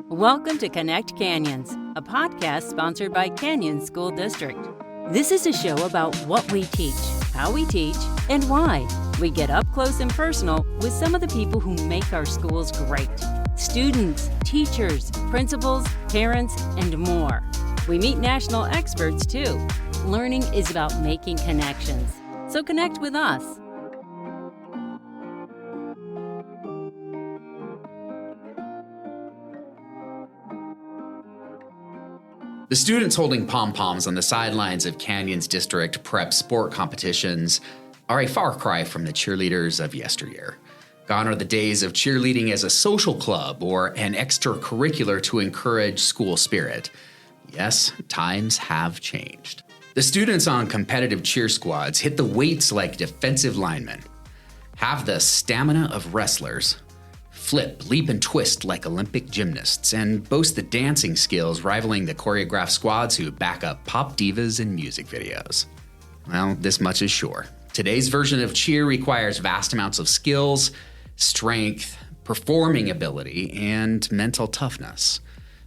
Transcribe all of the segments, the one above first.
Welcome to Connect Canyons, a podcast sponsored by Canyon School District. This is a show about what we teach, how we teach, and why. We get up close and personal with some of the people who make our schools great. Students, teachers, principals, parents, and more. We meet national experts too. Learning is about making connections. So connect with us. The students holding pom-poms on the sidelines of Canyon's district prep sport competitions are a far cry from the cheerleaders of yesteryear. Gone are the days of cheerleading as a social club or an extracurricular to encourage school spirit. Yes, times have changed. The students on competitive cheer squads hit the weights like defensive linemen, have the stamina of wrestlers, flip, leap, and twist like Olympic gymnasts, and boast the dancing skills rivaling the choreographed squads who back up pop divas in music videos. Well, this much is sure. Today's version of cheer requires vast amounts of skills, strength, performing ability, and mental toughness.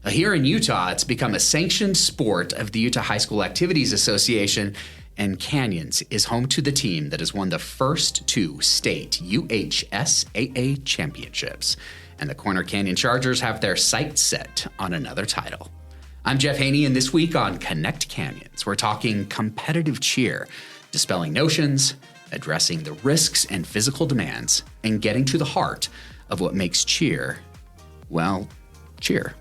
Here in Utah, it's become a sanctioned sport of the Utah High School Activities Association, and Canyons is home to the team that has won the first 2 state UHSAA championships. And the Corner Canyon Chargers have their sights set on another title. I'm Jeff Haney, and this week on Connect Canyons, we're talking competitive cheer, dispelling notions, addressing the risks and physical demands, and getting to the heart of what makes cheer, well, cheer.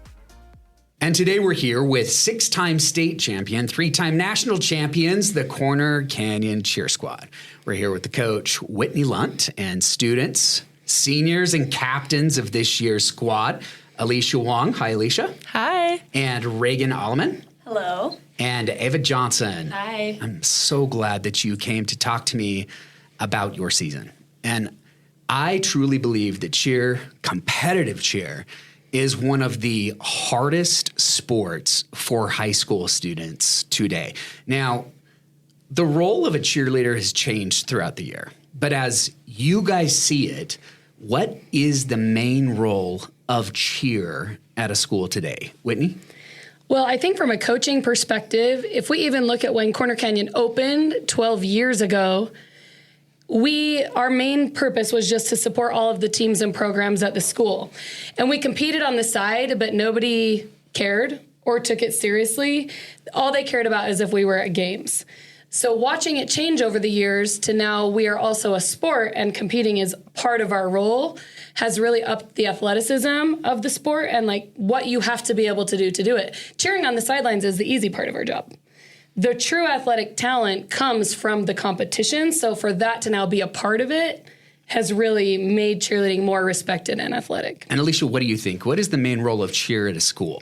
And today we're here with 6-time state champion, 3-time national champions, the Corner Canyon Cheer Squad. We're here with the coach, Whitney Lunt, and students, seniors and captains of this year's squad, Alicia Wong. Hi, Alicia. Hi. And Reagan Alleman. Hello. And Ava Johnson. Hi. I'm so glad that you came to talk to me about your season. And I truly believe that cheer, competitive cheer, is one of the hardest sports for high school students today. Now, the role of a cheerleader has changed throughout the year, but as you guys see it, what is the main role of cheer at a school today? Whitney? Well, I think from a coaching perspective, if we even look at when Corner Canyon opened 12 years ago, our main purpose was just to support all of the teams and programs at the school. And we competed on the side, but nobody cared or took it seriously. All they cared about is if we were at games. So watching it change over the years to now we are also a sport and competing is part of our role has really upped the athleticism of the sport and like what you have to be able to do it. Cheering on the sidelines is the easy part of our job. The true athletic talent comes from the competition, so for that to now be a part of it has really made cheerleading more respected and athletic. And Alicia, what do you think? What is the main role of cheer at a school?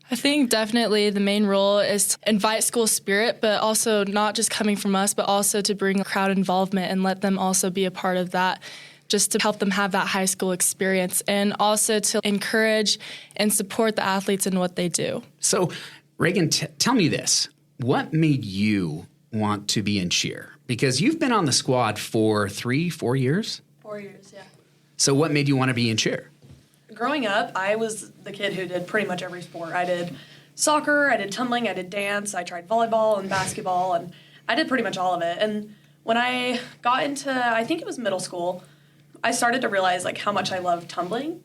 I think definitely the main role is to invite school spirit, but also not just coming from us, but also to bring crowd involvement and let them also be a part of that, just to help them have that high school experience and also to encourage and support the athletes in what they do. So, Reagan, tell me this. What made you want to be in cheer? Because you've been on the squad for 3-4 years? 4 years, yeah. So what made you want to be in cheer? Growing up, I was the kid who did pretty much every sport. I did soccer, I did tumbling, I did dance, I tried volleyball and basketball, and I did pretty much all of it. And when I got into, I think it was middle school, I started to realize like how much I loved tumbling.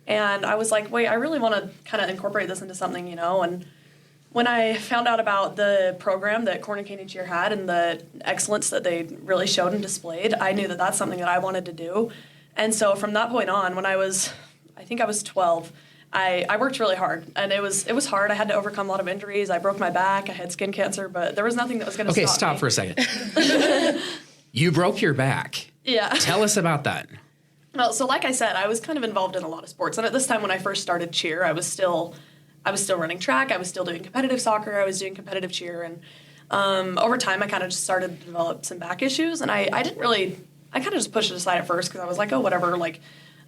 And I was like, wait, I really want to kind of incorporate this into something, and when I found out about the program that Corner Canyon Cheer had and the excellence that they really showed and displayed, I knew that that's something that I wanted to do. And so from that point on, when I think I was 12, I worked really hard. And it was hard. I had to overcome a lot of injuries. I broke my back. I had skin cancer, but there was nothing that was going to stop me. Okay, stop for a second. You broke your back. Yeah. Tell us about that. Well, so like I said, I was kind of involved in a lot of sports. And at this time when I first started cheer, I was still running track. I was still doing competitive soccer. I was doing competitive cheer. And over time, I kind of just started to develop some back issues. And I kind of just pushed it aside at first because I was like, oh, whatever. Like,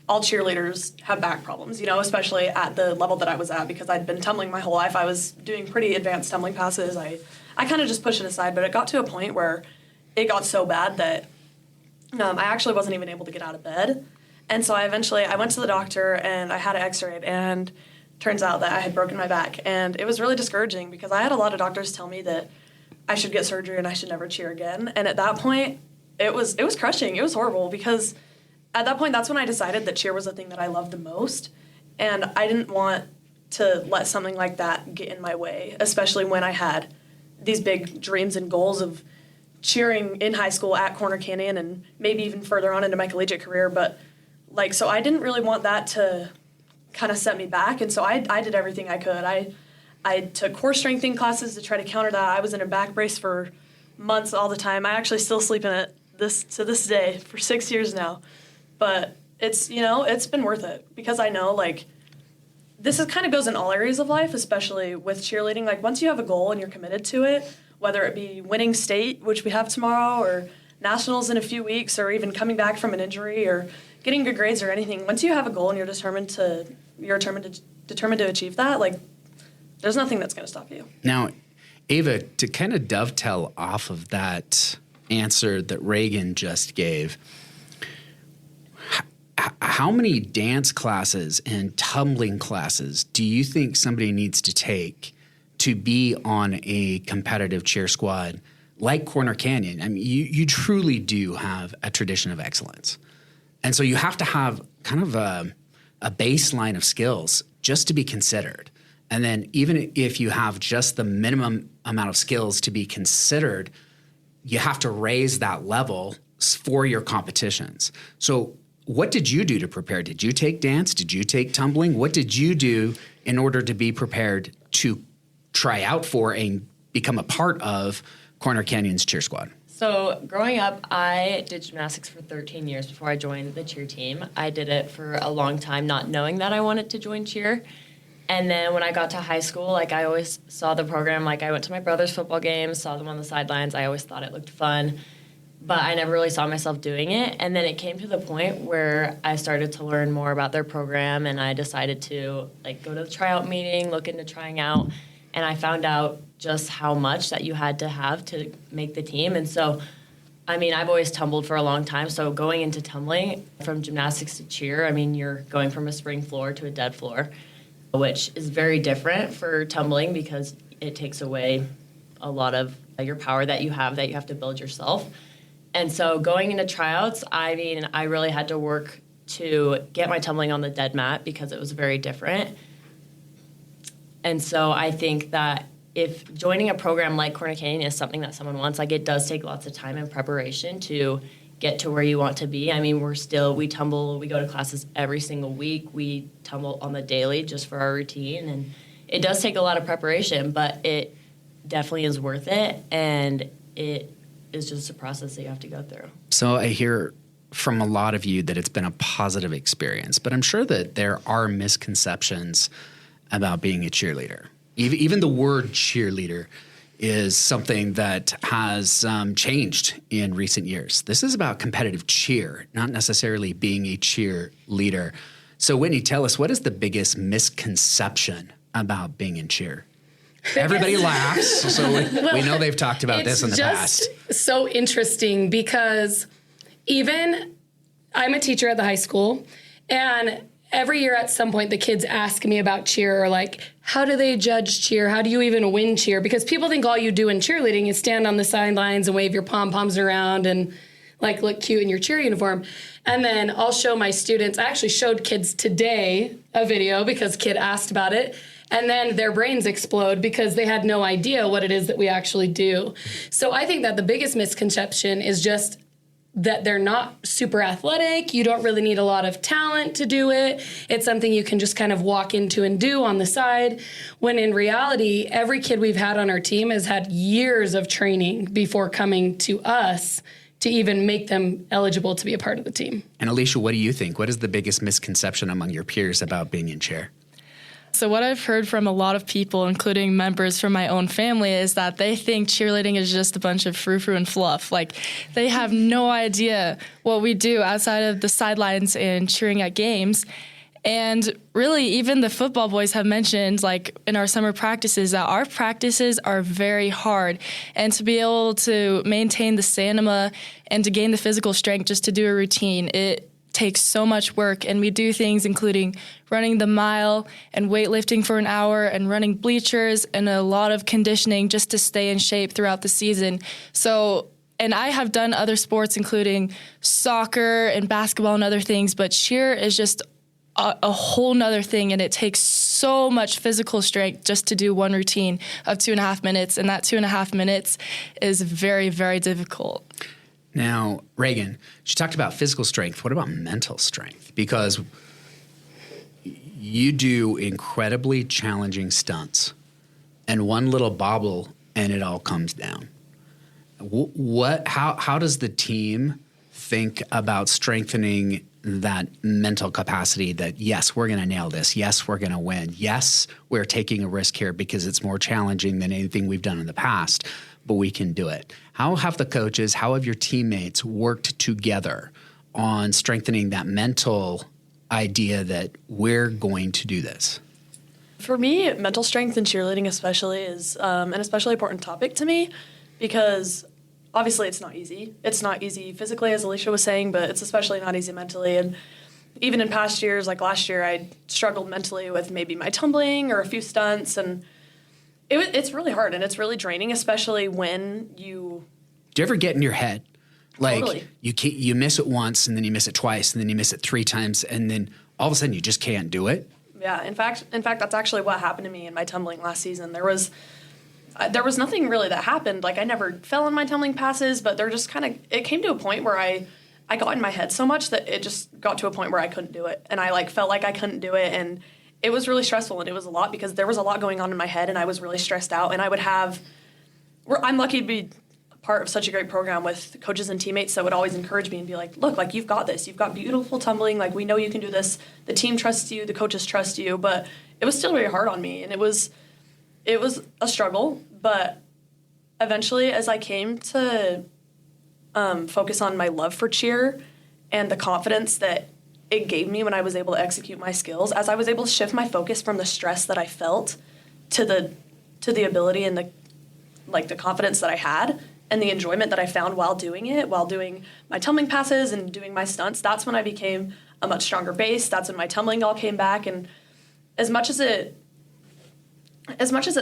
all cheerleaders have back problems, especially at the level that I was at because I'd been tumbling my whole life. I was doing pretty advanced tumbling passes. I kind of just pushed it aside. But it got to a point where it got so bad that I actually wasn't even able to get out of bed. And so I went to the doctor and I had it x-rayed. And turns out that I had broken my back. And it was really discouraging because I had a lot of doctors tell me that I should get surgery and I should never cheer again. And at that point, it was crushing. It was horrible because at that point, that's when I decided that cheer was the thing that I loved the most. And I didn't want to let something like that get in my way, especially when I had these big dreams and goals of cheering in high school at Corner Canyon and maybe even further on into my collegiate career. But so I didn't really want that to kind of set me back. And so I did everything I could. I took core strengthening classes to try to counter that. I was in a back brace for months all the time. I actually still sleep in it to this day for 6 years now. But it's been worth it because I know this kind of goes in all areas of life, especially with cheerleading. Once you have a goal and you're committed to it, whether it be winning state, which we have tomorrow, or nationals in a few weeks, or even coming back from an injury or getting good grades or anything, once you have a goal and you're determined to achieve that, there's nothing that's going to stop you. Now, Ava, to kind of dovetail off of that answer that Reagan just gave, how many dance classes and tumbling classes do you think somebody needs to take to be on a competitive cheer squad like Corner Canyon? I mean, you truly do have a tradition of excellence. And so you have to have kind of a baseline of skills just to be considered. And then even if you have just the minimum amount of skills to be considered, you have to raise that level for your competitions. So what did you do to prepare? Did you take dance? Did you take tumbling? What did you do in order to be prepared to try out for and become a part of Corner Canyon's cheer squad? So growing up, I did gymnastics for 13 years before I joined the cheer team. I did it for a long time, not knowing that I wanted to join cheer. And then when I got to high school, I always saw the program. I went to my brother's football games, saw them on the sidelines. I always thought it looked fun, but I never really saw myself doing it. And then it came to the point where I started to learn more about their program, and I decided to go to the tryout meeting, look into trying out, and I found out just how much that you had to have to make the team. And so, I've always tumbled for a long time. So going into tumbling from gymnastics to cheer, you're going from a spring floor to a dead floor, which is very different for tumbling because it takes away a lot of your power that you have to build yourself. And so going into tryouts, I really had to work to get my tumbling on the dead mat because it was very different. And so I think that if joining a program like Corner Canyon is something that someone wants, it does take lots of time and preparation to get to where you want to be. We tumble, we go to classes every single week. We tumble on the daily just for our routine. And it does take a lot of preparation, but it definitely is worth it. And it is just a process that you have to go through. So I hear from a lot of you that it's been a positive experience, but I'm sure that there are misconceptions about being a cheerleader. Even the word cheerleader is something that has changed in recent years. This is about competitive cheer, not necessarily being a cheerleader. So Whitney, tell us, what is the biggest misconception about being in cheer? Everybody laughs, so we know they've talked about this in the past. It's just so interesting because even I'm a teacher at the high school, and every year at some point the kids ask me about cheer, or how do they judge cheer? How do you even win cheer? Because people think all you do in cheerleading is stand on the sidelines and wave your pom-poms around and look cute in your cheer uniform. And then I'll show my students, I actually showed kids today a video because a kid asked about it. And then their brains explode because they had no idea what it is that we actually do. So I think that the biggest misconception is just that they're not super athletic. You don't really need a lot of talent to do it. It's something you can just kind of walk into and do on the side. When in reality, every kid we've had on our team has had years of training before coming to us to even make them eligible to be a part of the team. And Alicia, what do you think? What is the biggest misconception among your peers about being in cheer? So what I've heard from a lot of people, including members from my own family, is that they think cheerleading is just a bunch of frou-frou and fluff. They have no idea what we do outside of the sidelines and cheering at games. And really, even the football boys have mentioned, in our summer practices, that our practices are very hard. And to be able to maintain the stamina and to gain the physical strength just to do a routine, it takes so much work, and we do things including running the mile and weightlifting for an hour and running bleachers and a lot of conditioning just to stay in shape throughout the season. So, and I have done other sports including soccer and basketball and other things, but cheer is just a whole nother thing, and it takes so much physical strength just to do one routine of 2.5 minutes, and that 2.5 minutes is very, very difficult. Now, Reagan, she talked about physical strength. What about mental strength? Because you do incredibly challenging stunts, and one little bobble and it all comes down. How does the team think about strengthening that mental capacity that, yes, we're going to nail this. Yes, we're going to win. Yes, we're taking a risk here because it's more challenging than anything we've done in the past, but we can do it. How have the coaches, how have your teammates worked together on strengthening that mental idea that we're going to do this? For me, mental strength in cheerleading especially is an especially important topic to me because obviously it's not easy. It's not easy physically, as Alicia was saying, but it's especially not easy mentally. And even in past years, like last year, I struggled mentally with maybe my tumbling or a few stunts, and it's really hard and it's really draining, especially when you... Do you ever get in your head? Like Totally. you miss it once, and then you miss it twice, and then you miss it 3 times, and then all of a sudden you just can't do it? Yeah, in fact, that's actually what happened to me in my tumbling last season. There was nothing really that happened. Like, I never fell in my tumbling passes, but it came to a point where I got in my head so much that it just got to a point where I couldn't do it. And I felt like I couldn't do it. And it was really stressful, and it was a lot because there was a lot going on in my head, and I was really stressed out. And I'm lucky to be part of such a great program with coaches and teammates that would always encourage me and be like, look, like, you've got this. You've got beautiful tumbling. Like, we know you can do this. The team trusts you. The coaches trust you. But it was still very hard on me, and it was a struggle. But eventually, as I came to focus on my love for cheer and the confidence that it gave me when I was able to execute my skills, as I was able to shift my focus from the stress that I felt to the ability and the confidence that I had and the enjoyment that I found while doing it, while doing my tumbling passes and doing my stunts, that's when I became a much stronger base. That's when my tumbling all came back. And as much as it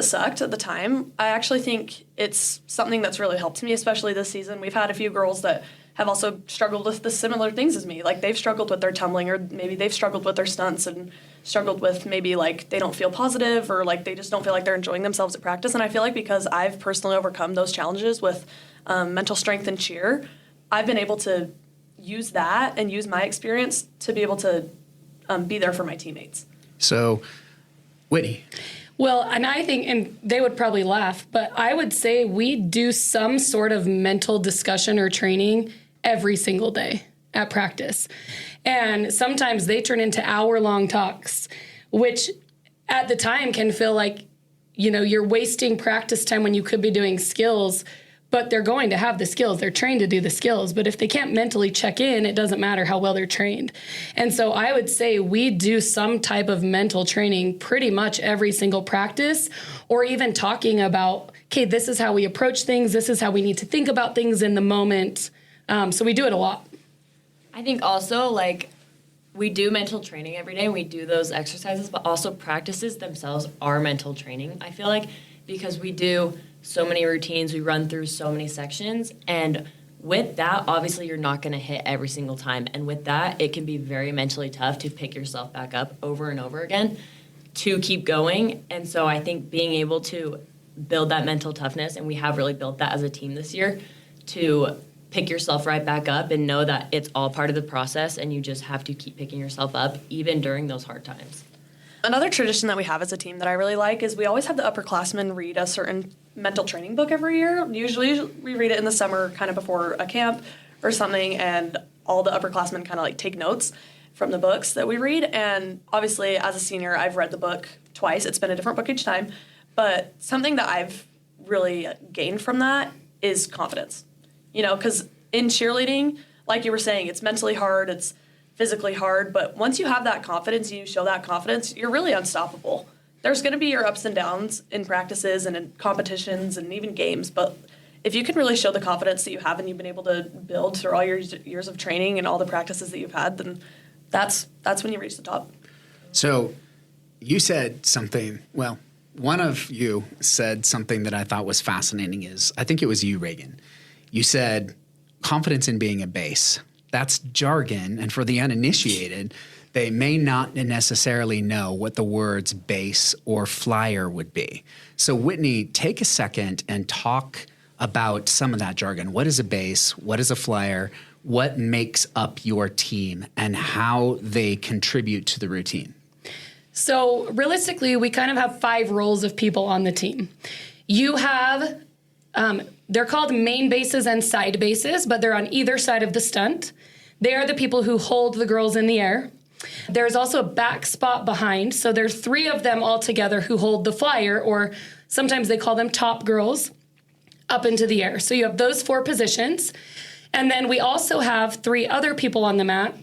sucked at the time, I actually think it's something that's really helped me, especially this season. We've had a few girls that have also struggled with the similar things as me. Like, they've struggled with their tumbling, or maybe they've struggled with their stunts and struggled with maybe, like, they don't feel positive, or, like, they just don't feel like they're enjoying themselves at practice. And I feel like because I've personally overcome those challenges with mental strength and cheer, I've been able to use that and use my experience to be able to be there for my teammates. So, Whitney. Well, and I think, and they would probably laugh, but I would say we do some sort of mental discussion or training every single day at practice. And sometimes they turn into hour-long talks, which at the time can feel like, you're wasting practice time when you could be doing skills, but they're going to have the skills. They're trained to do the skills. But if they can't mentally check in, it doesn't matter how well they're trained. And so I would say we do some type of mental training pretty much every single practice, or even talking about, okay, this is how we approach things. This is how we need to think about things in the moment. So we do it a lot. I think also, like, we do mental training every day, and we do those exercises, but also practices themselves are mental training, I feel like, because we do so many routines, we run through so many sections, and with that, obviously, you're not going to hit every single time, and with that, it can be very mentally tough to pick yourself back up over and over again to keep going. And so I think being able to build that mental toughness, and we have really built that as a team this year, to pick yourself right back up and know that it's all part of the process, and you just have to keep picking yourself up even during those hard times. Another tradition that we have as a team that I really like is we always have the upperclassmen read a certain mental training book every year. Usually we read it in the summer, kind of before a camp or something, and all the upperclassmen kind of like take notes from the books that we read. And obviously, as a senior, I've read the book twice. It's been a different book each time. But something that I've really gained from that is confidence. Because in cheerleading, like you were saying, it's mentally hard, it's physically hard, but once you have that confidence and you show that confidence, you're really unstoppable. There's going to be your ups and downs in practices and in competitions and even games, but if you can really show the confidence that you have and you've been able to build through all your years of training and all the practices that you've had, then that's when you reach the top. So you said something, well, one of you said something that I thought was fascinating I think it was you, Reagan. You said confidence in being a base. That's jargon, and for the uninitiated, they may not necessarily know what the words base or flyer would be. So Whitney, take a second and talk about some of that jargon. What is a base? What is a flyer? What makes up your team and how they contribute to the routine? So realistically, we kind of have 5 roles of people on the team. You have, they're called main bases and side bases, but they're on either side of the stunt. They are the people who hold the girls in the air. There's also a back spot behind. So there's 3 of them all together who hold the flyer, or sometimes they call them top girls, up into the air. So you have those 4 positions. And then we also have 3 other people on the mat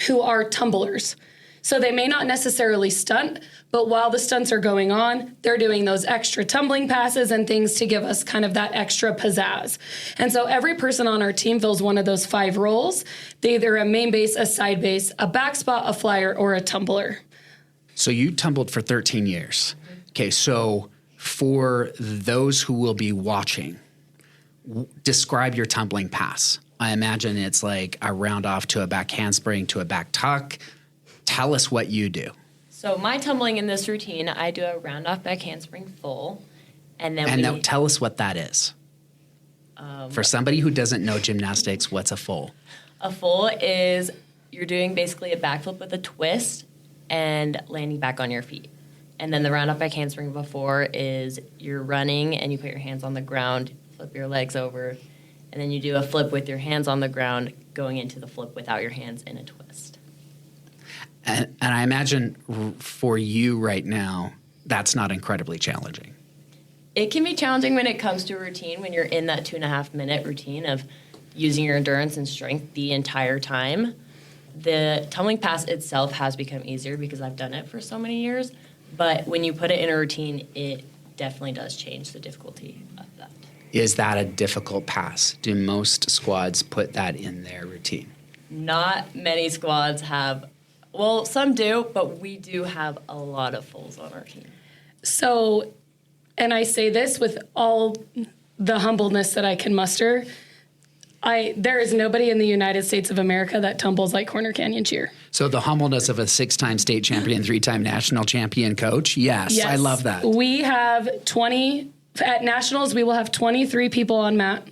who are tumblers. So they may not necessarily stunt, but while the stunts are going on, they're doing those extra tumbling passes and things to give us kind of that extra pizzazz. And so every person on our team fills one of those 5 roles. They're either a main base, a side base, a back spot, a flyer, or a tumbler. So you tumbled for 13 years. Okay, so for those who will be watching, describe your tumbling pass. I imagine it's like a round off to a back handspring to a back tuck. Tell us what you do. So my tumbling in this routine, I do a round off back handspring full, and then now tell us what that is. For somebody who doesn't know gymnastics, what's a full? A full is you're doing basically a backflip with a twist and landing back on your feet. And then the round off back handspring before is you're running and you put your hands on the ground, flip your legs over, and then you do a flip with your hands on the ground, going into the flip without your hands in a twist. And I imagine for you right now, that's not incredibly challenging. It can be challenging when it comes to a routine, when you're in that 2.5 minute routine of using your endurance and strength the entire time. The tumbling pass itself has become easier because I've done it for so many years. But when you put it in a routine, it definitely does change the difficulty of that. Is that a difficult pass? Do most squads put that in their routine? Not many squads have. Well, some do, but we do have a lot of fulls on our team. So, and I say this with all the humbleness that I can muster, there is nobody in the United States of America that tumbles like Corner Canyon Cheer. So the humbleness of a 6-time state champion, 3-time national champion coach. Yes, I love that. We have at nationals, we will have 23 people on mat.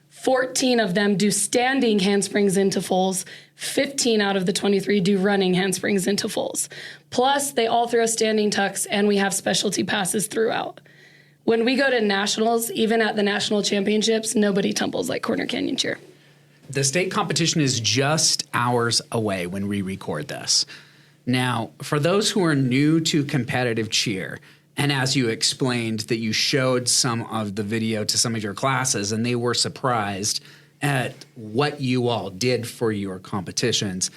14 of them do standing handsprings into fulls. 15 out of the 23 do running handsprings into fulls. Plus, they all throw standing tucks, and we have specialty passes throughout. When we go to nationals, even at the national championships, nobody tumbles like Corner Canyon Cheer. The state competition is just hours away when we record this. Now, for those who are new to competitive cheer, and as you explained that you showed some of the video to some of your classes and they were surprised at what you all did for your competitions,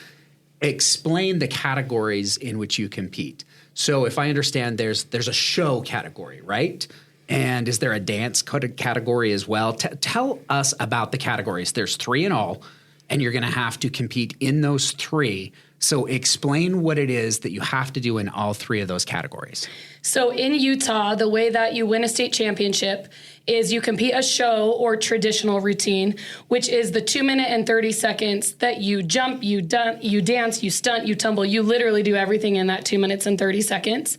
explain the categories in which you compete. So if I understand, there's a show category, right? And is there a dance category as well? Tell us about the categories. There's 3 in all, and you're going to have to compete in those 3. So explain what it is that you have to do in all 3 of those categories. So in Utah, the way that you win a state championship is you compete a show or traditional routine, which is the 2 minute and 30 seconds that you jump, you dance, you stunt, you tumble. You literally do everything in that 2 minutes and 30 seconds.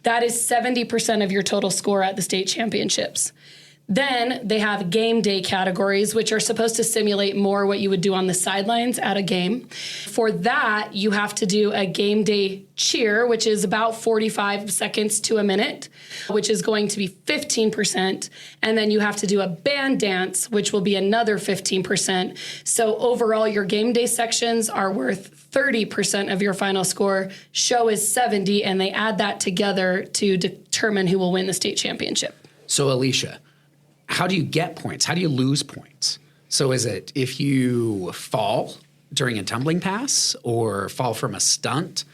That is 70% of your total score at the state championships. Then they have game day categories, which are supposed to simulate more what you would do on the sidelines at a game. For that, you have to do a game day cheer, which is about 45 seconds to a minute, which is going to be 15%. And then you have to do a band dance, which will be another 15%. So overall, your game day sections are worth 30% of your final score. Show is 70, and they add that together to determine who will win the state championship. So Alicia, how do you get points? How do you lose points? So is it if you fall during a tumbling pass or fall from a stunt?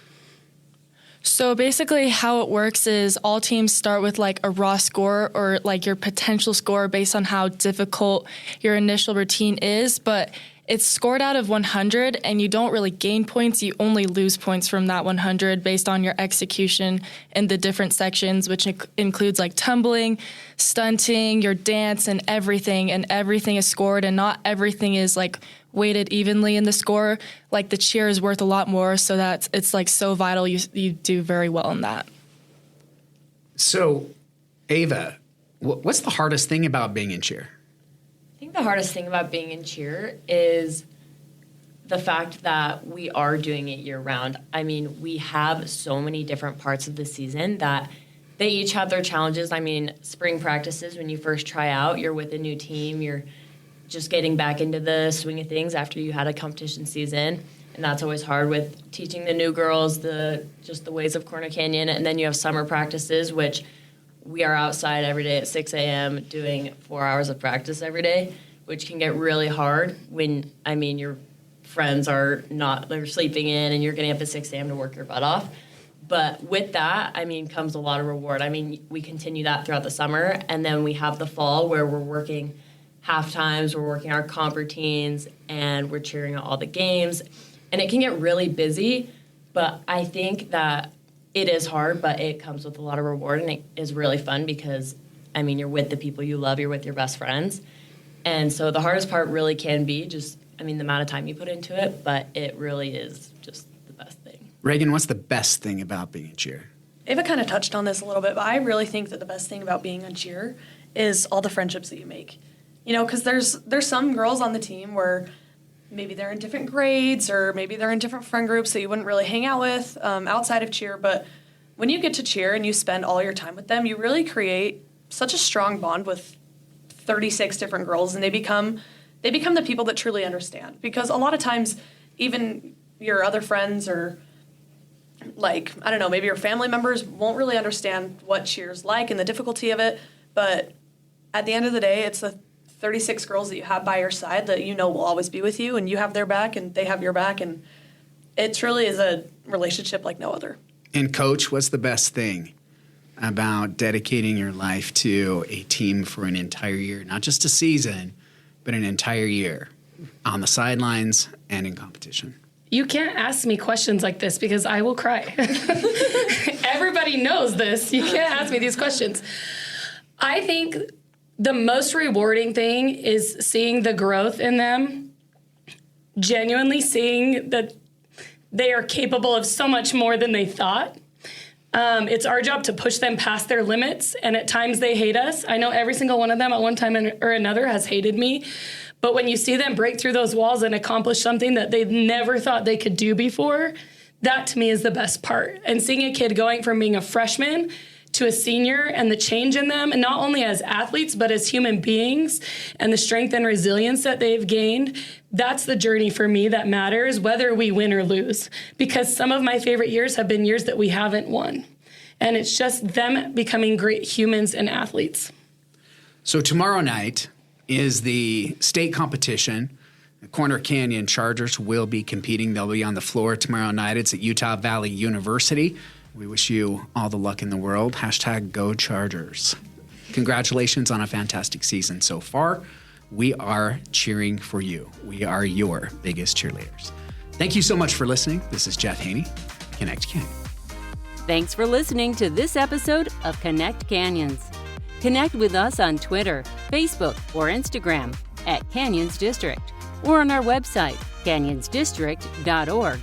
So basically how it works is all teams start with like a raw score or like your potential score based on how difficult your initial routine is, but it's scored out of 100 and you don't really gain points. You only lose points from that 100 based on your execution in the different sections, which includes like tumbling, stunting, your dance, and everything is scored, and not everything is like weighted evenly in the score. Like the cheer is worth a lot more, so that it's like so vital you do very well in that. So, Ava, what's the hardest thing about being in cheer? I think the hardest thing about being in cheer is the fact that we are doing it year round. I mean, we have so many different parts of the season that they each have their challenges. I mean, spring practices, when you first try out, you're with a new team, you're just getting back into the swing of things after you had a competition season. And that's always hard with teaching the new girls the ways of Corner Canyon. And then you have summer practices, which we are outside every day at 6 a.m. doing 4 hours of practice every day, which can get really hard when, I mean, your friends they're sleeping in and you're getting up at 6 a.m. to work your butt off. But with that, I mean, comes a lot of reward. I mean, we continue that throughout the summer, and then we have the fall where we're working half times, we're working our comp routines, and we're cheering at all the games. And it can get really busy, but I think that it is hard, but it comes with a lot of reward, and it is really fun because, I mean, you're with the people you love, you're with your best friends. And so the hardest part really can be just, I mean, the amount of time you put into it, but it really is just the best thing. Reagan, what's the best thing about being in cheer? Ava kind of touched on this a little bit, but I really think that the best thing about being on cheer is all the friendships that you make. You know, because there's some girls on the team where maybe they're in different grades or maybe they're in different friend groups that you wouldn't really hang out with outside of cheer. But when you get to cheer and you spend all your time with them, you really create such a strong bond with 36 different girls, and they become the people that truly understand. Because a lot of times, even your other friends or, like, I don't know, maybe your family members won't really understand what cheer's like and the difficulty of it. But at the end of the day, it's the 36 girls that you have by your side that you know will always be with you, and you have their back and they have your back, and it truly is a relationship like no other. And Coach, what's the best thing about dedicating your life to a team for an entire year, not just a season, but an entire year on the sidelines and in competition? You can't ask me questions like this because I will cry. Everybody knows this. You can't ask me these questions. I think the most rewarding thing is seeing the growth in them, genuinely seeing that they are capable of so much more than they thought. It's our job to push them past their limits, and at times they hate us. I know every single one of them at one time or another has hated me, but when you see them break through those walls and accomplish something that they never thought they could do before, that to me is the best part. And seeing a kid going from being a freshman to a senior and the change in them, and not only as athletes, but as human beings, and the strength and resilience that they've gained, that's the journey for me that matters, whether we win or lose. Because some of my favorite years have been years that we haven't won. And it's just them becoming great humans and athletes. So tomorrow night is the state competition. The Corner Canyon Chargers will be competing. They'll be on the floor tomorrow night. It's at Utah Valley University. We wish you all the luck in the world. #GoChargers. Congratulations on a fantastic season so far. We are cheering for you. We are your biggest cheerleaders. Thank you so much for listening. This is Jeff Haney, Connect Canyon. Thanks for listening to this episode of Connect Canyons. Connect with us on Twitter, Facebook, or Instagram at Canyons District, or on our website, canyonsdistrict.org.